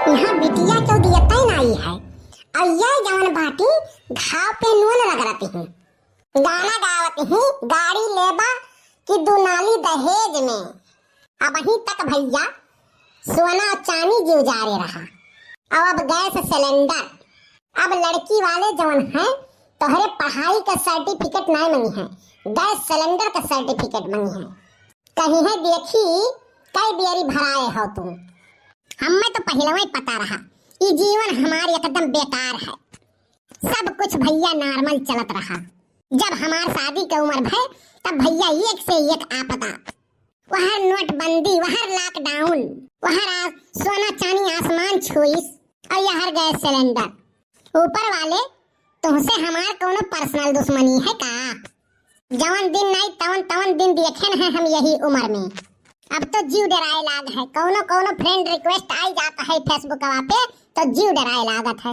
यहाँ बिटिया क्यों दियता नहीं है। और ये जवन बाटी घाव पे नून रगड़ती हूँ, गाना गावती हूँ, गाड़ी लेबा कि दुनाली दहेज में। अब अहीं तक भैया सोना और चांदी जीव जारे रहा। अब गैस सिलेंडर, अब लड़की वाले जवन है तोहरे पढ़ाई का सर्टिफिकेट नहीं मंगी है, गैस सिलेंडर का सर्टिफिकेट मंगी है। कहीं है देखी कई बेरी भराए हो तुम। हमें तो पहले ही पता रहा ये जीवन हमारी एकदम बेकार है। सब कुछ भैया नॉर्मल चलत रहा। जब हमार शादी की उम्र भय तब भैया एक से एक आपदा, वहाँ नोटबंदी, वहाँ लॉकडाउन, वहाँ सोना चांदी आसमान छुईस और यहाँ गैस सिलेंडर। ऊपर वाले तुमसे हमार कोनो पर्सनल दुश्मनी है का? जवन दिन नहीं तवन दिन देखे न है हम यही उम्र में। अब तो जीव डराए लाग है। कोनो फ्रेंड रिक्वेस्ट आई जाता है फेसबुक पे तो जीव डराए लागत है।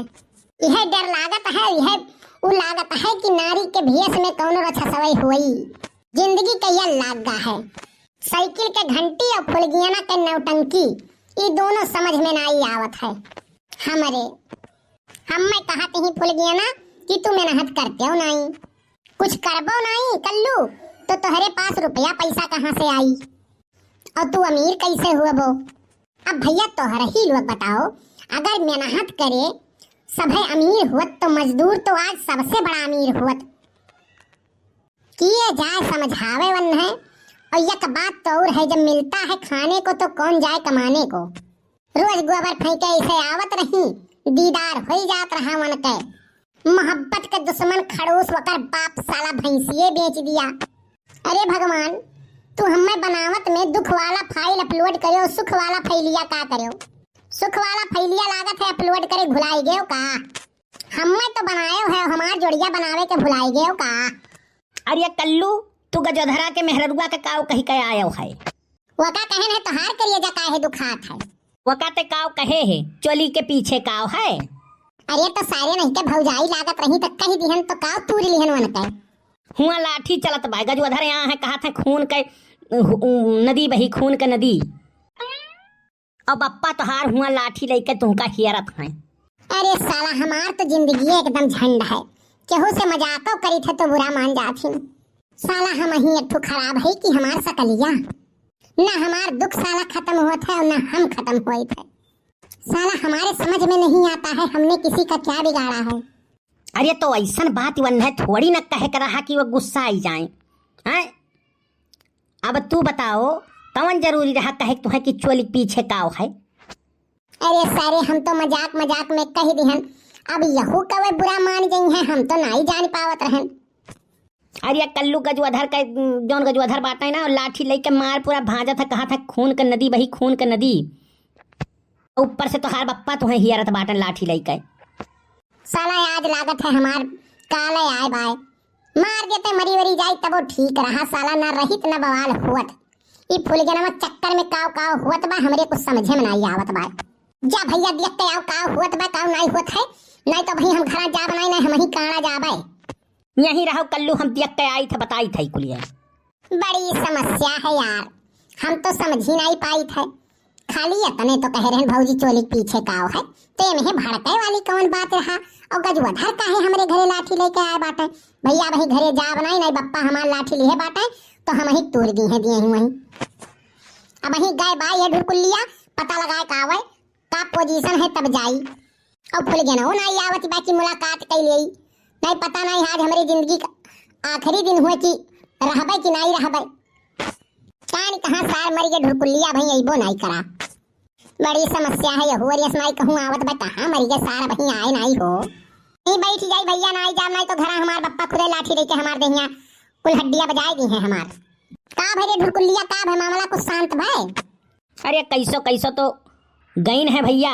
यह डर लागत है, यह वो लागत है कि नारी के भेष में कोनो रक्षा सवई हुई। जिंदगी कैया लागा है। साइकिल के घंटी और फुलगियाना के नौटंकी ये दोनों समझ में नहीं आवत है। हमें कहते ही फुलगियाना कि तू मेहनत करते हो नहीं, कुछ करबो नहीं कल्लू तो तुम्हारे पास रुपया पैसा कहाँ से आई और तू अमीर कैसे हुआ वो? अब भैया तोहरा ही लोग बताओ, अगर मेहनत करे सभे अमीर हुआ तो मजदूर तो आज सबसे बड़ा अमीर हुआ। किए जाए समझावे वन है। और एक बात तो और है, जब मिलता है खाने को तो कौन जाए कमाने को। रोज गोबर फेंके ऐसे आवत रही, दीदार हो जात रहा मन के। मोहब्बत के दुश्मन खड़ूस वकर बाप साला भैंसिए बेच दिया। अरे भगवान, तू हमें बनावत में दुख वाला फाइल अपलोड करो, सुख वाला फैलिया का करो? सुख वाला फैलिया लागत है अपलोड करे भुलाई गयो का? हमें तो बनायो है, हमार जोड़िया बनावे के भुलाई गयो का? अरे कल्लू, तू गजोधरा के मेहरुआ के काव कही के आयो है? वका कहे है तोहार करिए जा काहे दुखात है? वका ते काव कहे है, चोली के पीछे काव है। अरे तो सारे नहीं के भौजाई लागत रही तक कही दिहन तो काव तूरी लिहन वन के। हुआ लाठी चलत बा, गजोधर यहाँ है, कहा था खून के नदी बही, खून के नदी। अब अप्पा तोहार हुआ लाठी लेके तुमका हियरत है। अरे साला हमार तो जिंदगी एकदम झंड है। केहू से मजाको करी थे तो बुरा मान जाथी। साला हम ही एक खराब है कि हमार सकलिया न हमार दुख साला खत्म हुआ था और न हम खत्म हुए थे। साला हमारे समझ में नहीं आता है हमने किसी का क्या बिगाड़ा है। अरे तो ऐसा बात वन है, थोड़ी न कहे कर रहा कि वो गुस्सा आई जाए हैं। अब तू बताओ कौन जरूरी रहा कहे तुम्हें कि चोली पीछे काव है? अरे सारे हम तो मजाक में कह दिहन, अब यहू कवे बुरा मान गई है, हम तो नहीं जान पावत रहन। अरे कल्लू गजोधर का जौन गजोधर बाटा है ना, लाठी लेके मार पूरा भाजा था, कहा था खून का नदी बही, खून का नदी। ऊपर से तोहार बप्पा तुम्हें हियरत बाटन लाठी लेके। साला आज लागत है हमार काले आए बाय मार देते मरी वरी जाए तब वो ठीक रहा। साला न रहित न बवाल हुआ। ये फुलगनवा चक्कर में काव हुआ बा, हमरे कुछ समझे में नहीं आवत बा। जा भैया देख के आओ काव हुआ बा, काव नहीं हुआ है। नहीं तो भाई हम घर जा बनाई नहीं, हम ही काना जाबे। यहीं रहो कल्लू, हम देख के आई थे, बताई थी कुलिया। बड़ी समस्या है यार, हम तो समझ ही नहीं पाई थे। खाली इतने तो कह रहे भौजी चोली पीछे काव है, तो में भड़के वाली कौन बात रहा? और गजोधर काहे हमरे घरे लाठी लेके आए बाटे? भैया भाई घरे जा बनाई नहीं, बप्पा हमार लाठी लिए बाटे तो हम ही तोड़ दी है दिए हुए। अब ही गए बाई ये ढुकुलिया पता लगाए कावे का पोजीशन है तब जाई। और फुल गया ना नहीं आवत बाकी मुलाकात कर ली। नहीं पता नहीं आज हमारी जिंदगी का आखिरी दिन हुए कि रहबे कि नहीं रहबे। कान कहाँ सार मरी के ढुकुलिया भाई अइबो नहीं करा। बड़ी समस्या है ये हुआ रसमाई कहूँ आवत बा कहाँ मरी के सार भाई आए नहीं हो। नहीं बैठ जाई भैया नहीं जाम नहीं तो घर हमार बप्पा खुदे लाठी लेके हमार देहिया कुल हड्डियां बजाएगी हैं हमार। का भरे ढुकुलिया का भे मामला कुछ शांत भाई? अरे कैसो तो गईन है भैया,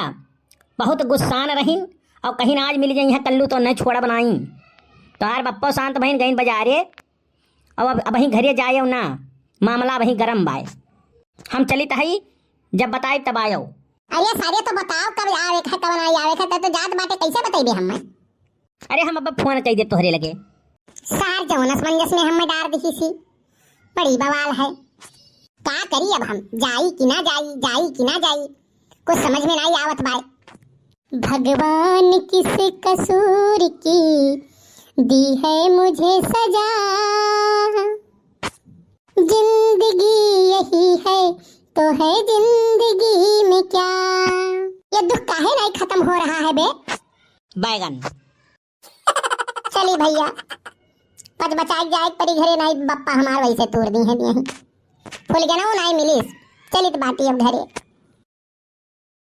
बहुत गुस्सान रहीन और कहीं आज मिल जाई है कल्लू तो नहीं छोड़ा बनाई। तो यार बप्पो शांत बहन गईन बाजारे और अब वहीं घरे जाए ना, मामला वहीं गरम बाय। हम चली तही जब बताए तब आयो। अरे सारे तो बताओ कब आवे है कब नहीं आवे है तो जात बाटे कैसे बताइबे हमें? अरे हम अब फोन कह दे तोहरे लगे। सार जौनस मंजस में हमें डार दिखी सी बड़ी बवाल है। का करी अब हम जाई कि ना जाई कुछ समझ में नहीं आवत भाई। भगवान किस कसूर की दी है मुझे सजा, जिंदगी यही है तो है जिंदगी में क्या। ये दुख काहे नहीं खत्म हो रहा है बे? बैगन। चली भैया, पच बचाई जाए परी घरे नहीं, बप्पा हमार वैसे तोड़ दी है फुल के ना नहीं मिली। चली तो बाटी अब घरे।